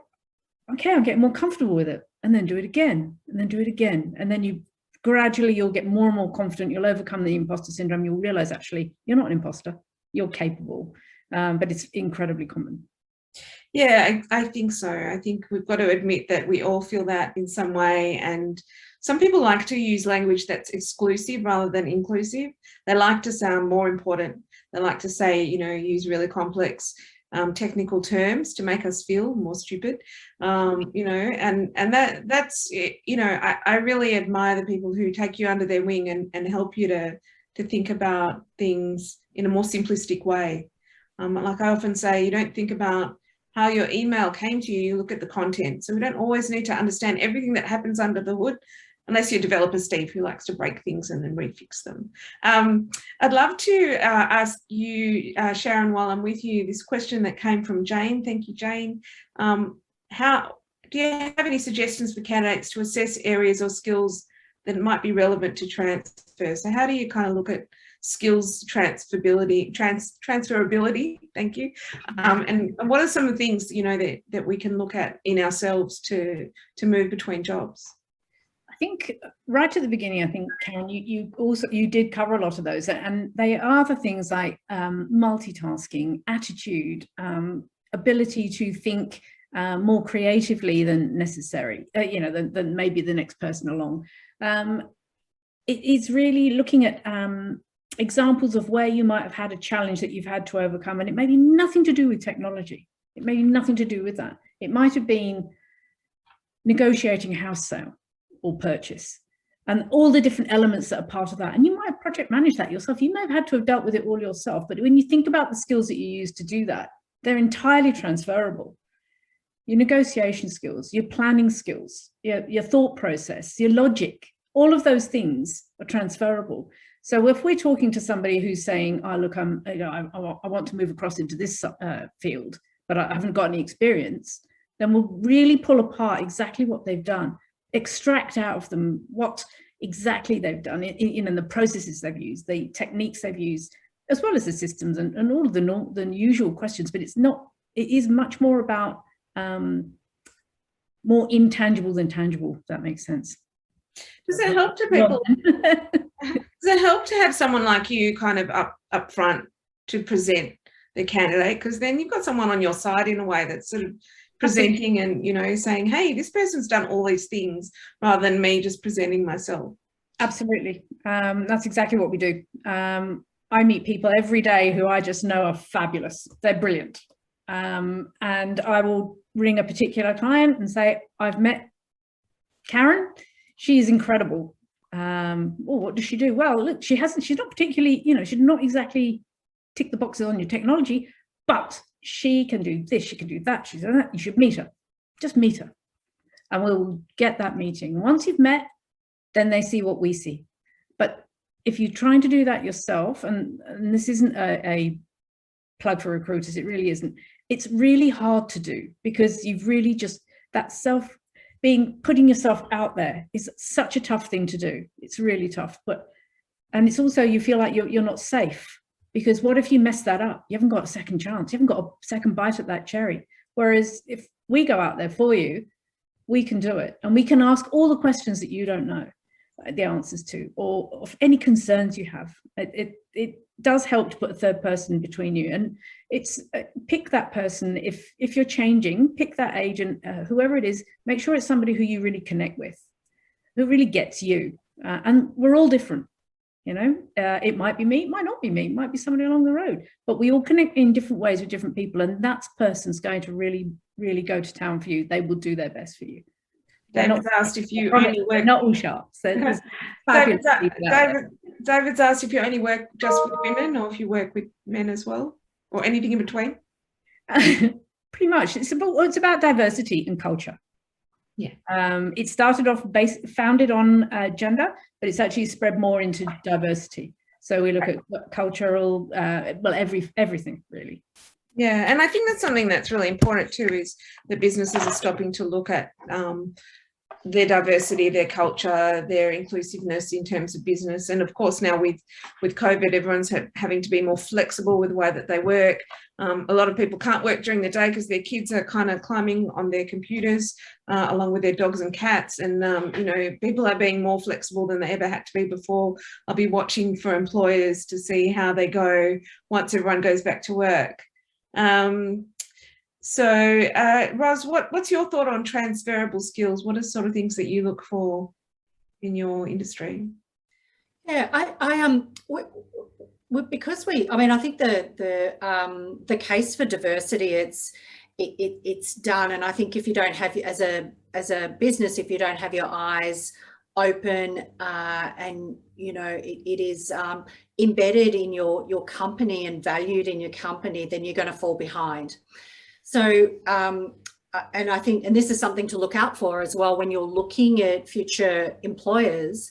Okay, I'm getting more comfortable with it. And then do it again, and then do it again. And then you'll get more and more confident. You'll overcome the imposter syndrome. You'll realize, actually, you're not an imposter. You're capable. But it's incredibly common. Yeah, I think so. I think we've got to admit that we all feel that in some way. And some people like to use language that's exclusive rather than inclusive. They like to sound more important. They like to say, use really complex technical terms to make us feel more stupid, and that's I really admire the people who take you under their wing and help you to think about things in a more simplistic way. Like I often say, you don't think about how your email came to you, you look at the content. So we don't always need to understand everything that happens under the hood, unless you're developer Steve, who likes to break things and then refix them. I'd love to ask you, Sharon, while I'm with you, this question that came from Jane. Thank you, Jane. How do you have any suggestions for candidates to assess areas or skills that might be relevant to transfer? So how do you kind of look at skills transferability, thank you. And what are some of the things, that we can look at in ourselves to move between jobs? I think right at the beginning, I think, Karen, you did cover a lot of those, and they are the things like multitasking, attitude, ability to think more creatively than necessary, than maybe the next person along. It is really looking at examples of where you might have had a challenge that you've had to overcome, and it may be nothing to do with technology. It may be nothing to do with that. It might have been negotiating a house sale or purchase, and all the different elements that are part of that. And you might have project managed that yourself. You may have had to have dealt with it all yourself, but when you think about the skills that you use to do that, they're entirely transferable. Your negotiation skills, your planning skills, your thought process, your logic, all of those things are transferable. So if we're talking to somebody who's saying, oh, look, I want to move across into this field, but I haven't got any experience, then we'll really pull apart exactly what they've done, extract out of them what exactly they've done in the processes they've used, the techniques they've used, as well as the systems and all of the usual questions. But it is much more about more intangible than tangible, if that makes sense. Does it help to people? Does it help to have someone like you kind of up front to present the candidate? Because then you've got someone on your side in a way that's sort of presenting and saying, hey, this person's done all these things, rather than me just presenting myself. Absolutely. That's exactly what we do. I meet people every day who I just know are fabulous. They're brilliant. And I will ring a particular client and say, I've met Karen. She's incredible. What does she do? Well, look, she's not particularly, she did not exactly tick the boxes on your technology, but she can do this, she can do that, she's done that, you should meet her. Just meet her. And we'll get that meeting. Once you've met, then they see what we see. But if you're trying to do that yourself, and this isn't a plug for recruiters, it really isn't. It's really hard to do because you've really just, that putting yourself out there is such a tough thing to do. It's really tough. And it's also, you feel like you're not safe, because what if you mess that up? You haven't got a second chance. You haven't got a second bite at that cherry. Whereas if we go out there for you, we can do it. And we can ask all the questions that you don't know the answers to, or of any concerns you have. It does help to put a third person between you. And it's pick that person. If you're changing, pick that agent, whoever it is, make sure it's somebody who you really connect with, who really gets you. And we're all different. You know, it might be me, it might not be me, it might be somebody along the road, but we all connect in different ways with different people, and that person's going to really, really go to town for you. They will do their best for you. David's asked if you only work. Not all sharps. David's asked if you only work just with women, or if you work with men as well, or anything in between. Pretty much, it's about diversity and culture. Yeah. It started off founded on gender, but it's actually spread more into diversity. So we look at cultural, well, everything really. Yeah, and I think that's something that's really important too, is that businesses are stopping to look at their diversity, their culture, their inclusiveness in terms of business. And of course now with COVID, everyone's having to be more flexible with the way that they work. A lot of people can't work during the day because their kids are kind of climbing on their computers along with their dogs and cats. And, you know, people are being more flexible than they ever had to be before. I'll be watching for employers to see how they go once everyone goes back to work. Ros, what's your thought on transferable skills? What are sort of things that you look for in your industry? Yeah, because I think the case for diversity, it's done, and I think if you don't have, as a business, if you don't have your eyes open and you know it is embedded in your company and valued in your company, then you're going to fall behind. So and I think, and this is something to look out for as well when you're looking at future employers,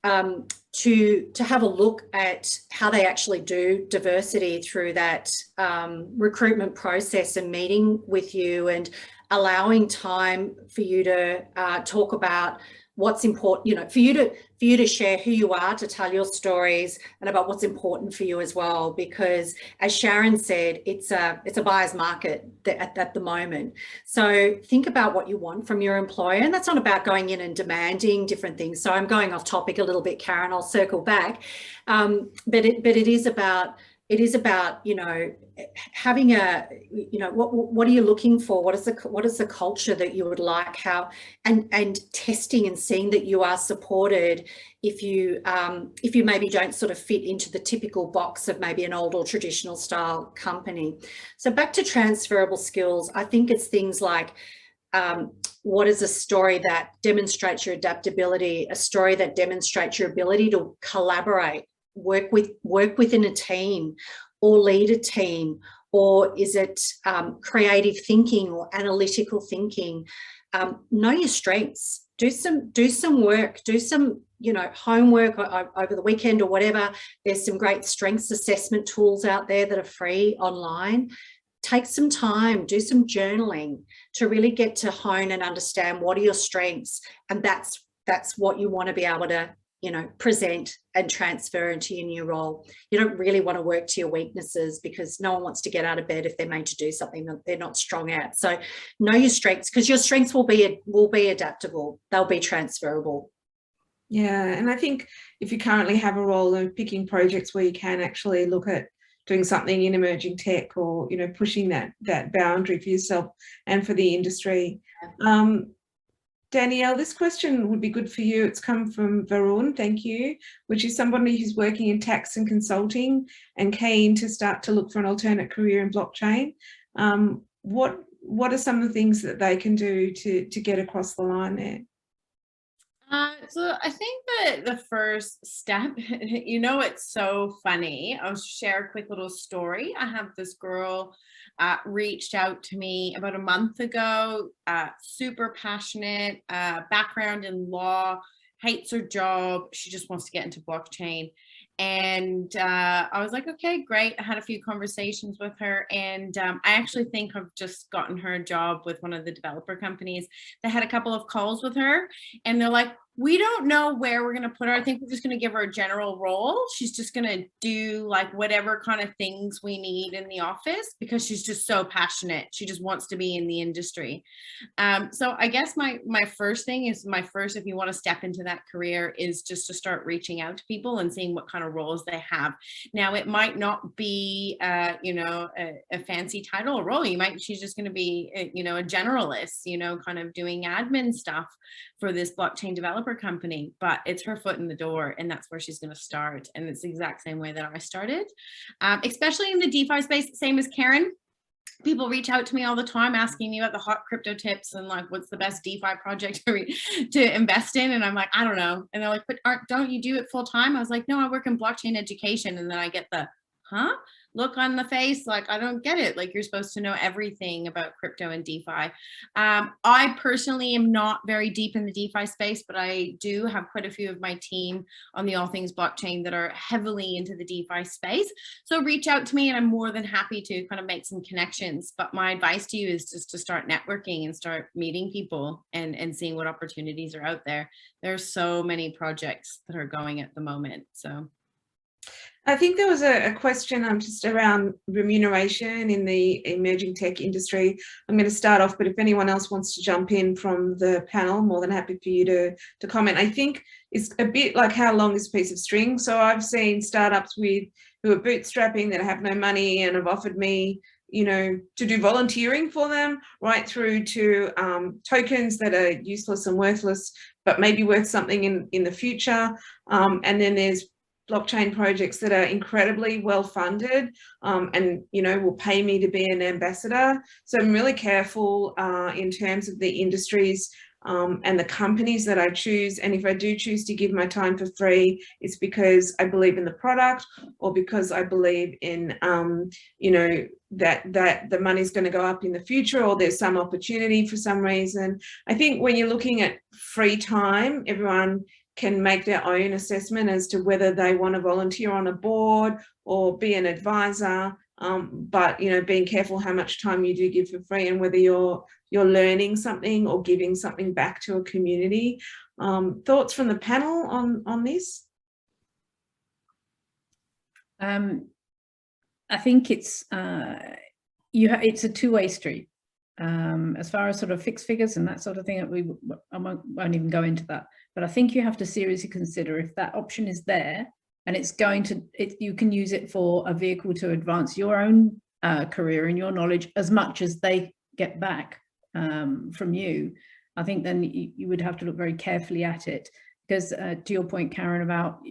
to have a look at how they actually do diversity through that recruitment process and meeting with you and allowing time for you to talk about what's important, you know, for you to share who you are, to tell your stories and about what's important for you as well. Because as Sharon said, it's a buyer's market at the moment. So think about what you want from your employer, and that's not about going in and demanding different things. So I'm going off topic a little bit, Karen, I'll circle back. But it is about, you know, having a, you know, what are you looking for? What is the culture that you would like? How, and testing and seeing that you are supported if you maybe don't sort of fit into the typical box of maybe an old or traditional style company. So back to transferable skills, I think it's things like, what is a story that demonstrates your adaptability, a story that demonstrates your ability to collaborate, work within a team or lead a team, or is it creative thinking or analytical thinking? Know your strengths, do some work, do some, you know, homework over the weekend or whatever. There's some great strengths assessment tools out there that are free online. Take some time, do some journaling to really get to hone and understand what are your strengths, and that's what you want to be able to, you know, present and transfer into your new role. You don't really want to work to your weaknesses, because no one wants to get out of bed if they're made to do something that they're not strong at. So know your strengths, because your strengths will be adaptable. They'll be transferable. Yeah, and I think if you currently have a role of picking projects where you can actually look at doing something in emerging tech, or, you know, pushing that boundary for yourself and for the industry. Danielle, this question would be good for you. It's come from Varun, thank you, which is somebody who's working in tax and consulting and keen to start to look for an alternate career in blockchain. What are some of the things that they can do to get across the line there? So I think that the first step, it's so funny. I'll share a quick little story. I have this girl reached out to me about a month ago, super passionate, background in law, hates her job. She just wants to get into blockchain. And I was like, okay, great. I had a few conversations with her, and I actually think I've just gotten her a job with one of the developer companies. They had a couple of calls with her, and they're like, we don't know where we're going to put her. I think we're just going to give her a general role. She's just going to do like whatever kind of things we need in the office, because she's just so passionate. She just wants to be in the industry. So I guess my first thing is, if you want to step into that career, is just to start reaching out to people and seeing what kind of roles they have. Now, it might not be, a fancy title or role. She's just going to be, a generalist, kind of doing admin stuff for this blockchain developer company, but it's her foot in the door, and that's where she's going to start. And it's the exact same way that I started, especially in the DeFi space, same as Karen. People reach out to me all the time asking me about the hot crypto tips and like, what's the best DeFi project to invest in? And I'm like, I don't know. And they're like, but don't you do it full time? I was like, no, I work in blockchain education. And then I get the, look on the face, like, I don't get it. Like, you're supposed to know everything about crypto and DeFi. I personally am not very deep in the DeFi space, but I do have quite a few of my team on the All Things Blockchain that are heavily into the DeFi space. So reach out to me, and I'm more than happy to kind of make some connections. But my advice to you is just to start networking and start meeting people and seeing what opportunities are out there. There's so many projects that are going at the moment. So I think there was a question just around remuneration in the emerging tech industry. I'm going to start off, but if anyone else wants to jump in from the panel, more than happy for you to comment. I think it's a bit like, how long is a piece of string? So I've seen startups who are bootstrapping, that have no money, and have offered me, to do volunteering for them, right through to tokens that are useless and worthless, but maybe worth something in the future. And then there's blockchain projects that are incredibly well funded, and will pay me to be an ambassador. So I'm really careful in terms of the industries and the companies that I choose. And if I do choose to give my time for free, it's because I believe in the product, or because I believe in that the money's going to go up in the future, or there's some opportunity for some reason. I think when you're looking at free time, everyone can make their own assessment as to whether they want to volunteer on a board or be an advisor. But being careful how much time you do give for free, and whether you're learning something or giving something back to a community. Thoughts from the panel on this? I think it's it's a two-way street. As far as sort of fixed figures and that sort of thing, I won't even go into that. But I think you have to seriously consider, if that option is there and you can use it for a vehicle to advance your own career and your knowledge as much as they get back from you. I think then you would have to look very carefully at it, because to your point, Karen, about,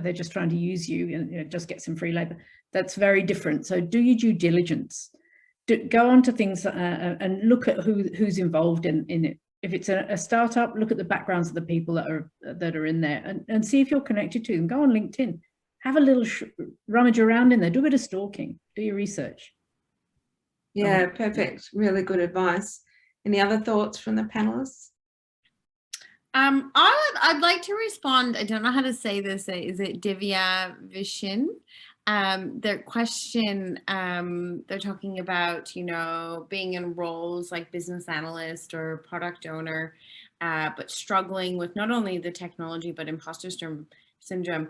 they're just trying to use you and just get some free labor. That's very different. So do your due diligence. Go on to things and look at who's involved in it. If it's a startup, look at the backgrounds of the people that are in there, and see if you're connected to them. Go on LinkedIn, have a little rummage around in there, do a bit of stalking, do your research. Yeah, perfect. Really good advice. Any other thoughts from the panelists? I'd like to respond. I don't know how to say this. Is it Divya Vishin? Their question, they're talking about, being in roles like business analyst or product owner, but struggling with not only the technology, but imposter syndrome.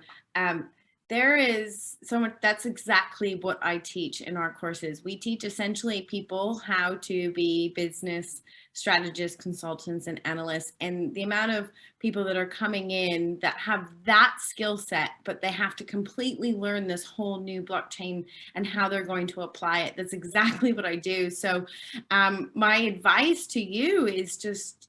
There is so much. That's exactly what I teach in our courses. We teach essentially people how to be business strategists, consultants, and analysts. And the amount of people that are coming in that have that skill set, but they have to completely learn this whole new blockchain and how they're going to apply it. That's exactly what I do. So my advice to you is just,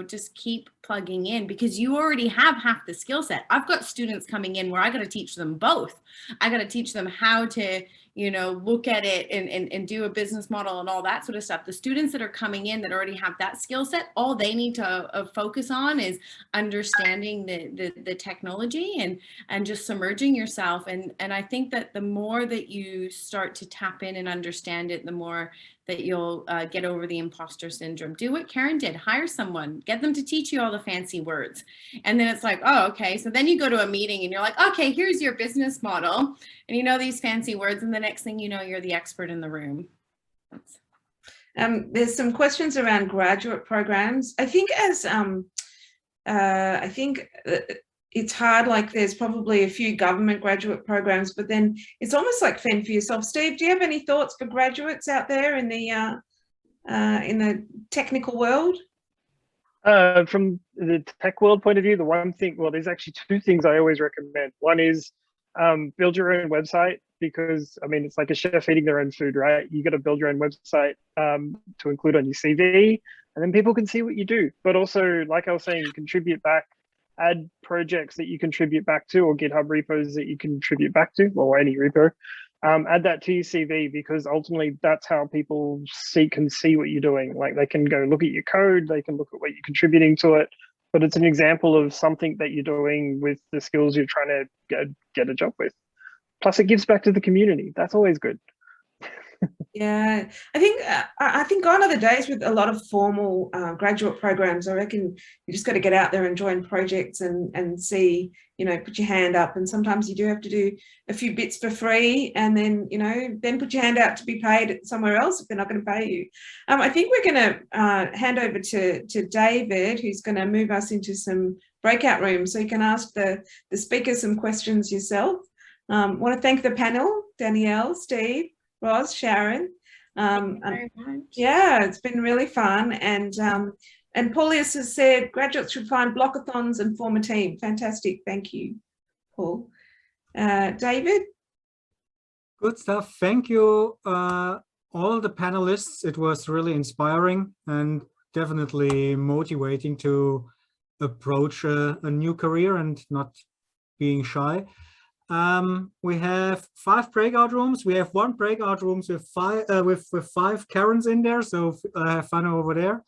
just keep plugging in, because you already have half the skill set. I've got students coming in where I got to teach them both. I got to teach them how to, you know, look at it and do a business model and all that sort of stuff. The students that are coming in that already have that skill set, all they need to focus on is understanding the technology and just submerging yourself. And I think that the more that you start to tap in and understand it, the more that you'll get over the imposter syndrome. Do what Karen did, hire someone, get them to teach you all the fancy words. And then it's like, oh, okay. So then you go to a meeting and you're like, okay, here's your business model. And you know these fancy words. And the next thing you know, you're the expert in the room. There's some questions around graduate programs. I think it's hard, like there's probably a few government graduate programs, but then it's almost like fend for yourself. Steve, do you have any thoughts for graduates out there in the technical world? From the tech world point of view, the one thing, well, there's actually two things I always recommend. One is build your own website, because I mean, it's like a chef eating their own food, right? You got to build your own website to include on your CV, and then people can see what you do. But also, like I was saying, contribute back. Add projects that you contribute back to, or GitHub repos that you contribute back to, or any repo. Add that to your CV, because ultimately that's how people can see what you're doing. Like they can go look at your code, they can look at what you're contributing to it, but it's an example of something that you're doing with the skills you're trying to get a job with. Plus it gives back to the community. That's always good. Yeah, I think gone are the days with a lot of formal graduate programs. I reckon you just got to get out there and join projects and see, you know, put your hand up. And sometimes you do have to do a few bits for free, and then, you know, then put your hand out to be paid somewhere else if they're not going to pay you. I think we're going to hand over to David, who's going to move us into some breakout rooms so you can ask the speakers some questions yourself. Want to thank the panel, Danielle, Steve, Ros, Sharon. Yeah, it's been really fun. And Paulius has said graduates should find blockathons and form a team. Fantastic. Thank you, Paul. David? Good stuff. Thank you, all the panelists. It was really inspiring and definitely motivating to approach a new career and not being shy. We have 5 breakout rooms. We have 1 breakout room with 5 Karens in there, so have fun over there.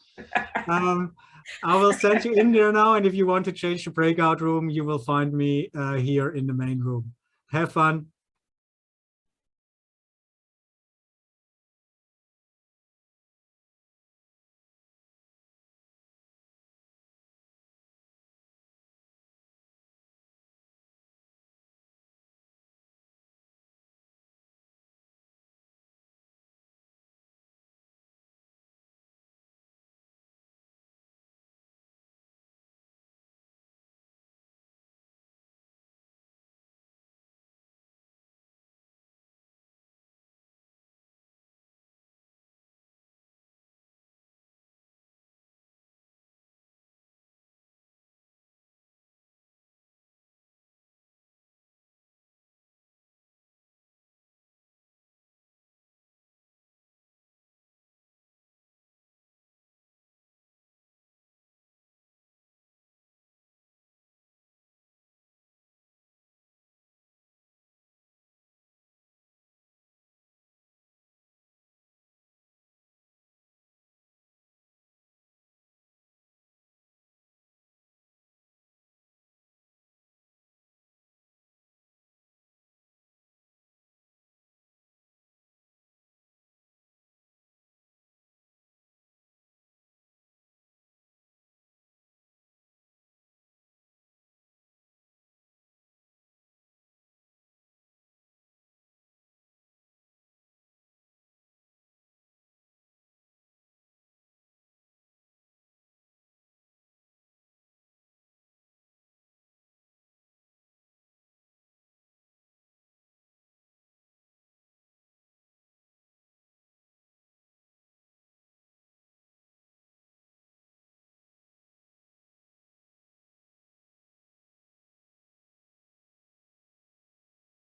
I will send you in there now, and if you want to change the breakout room, you will find me here in the main room. Have fun.